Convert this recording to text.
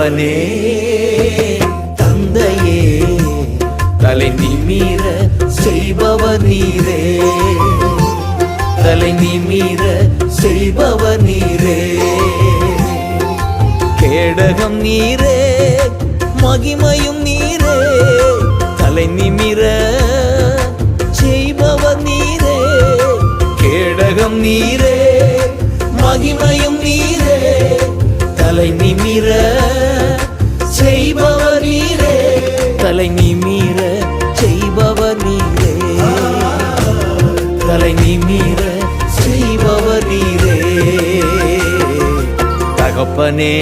தகப்பனே தந்தையே தலை நிமிர செய்பவர் நீரே, தலை நிமிர செய்பவர் நீரே. கேடகம் நீரே மகிமையும் நீரே, தலை நிமிர செய்பவர் நீரே. கேடகம் நீரே மகிமையும் நீரே, தலை நிமிர செய்பவர் நீரே, தலை நிமிர செய்பவர் நீரே, தலை நிமிர செய்பவர் நீரே. தகப்பனே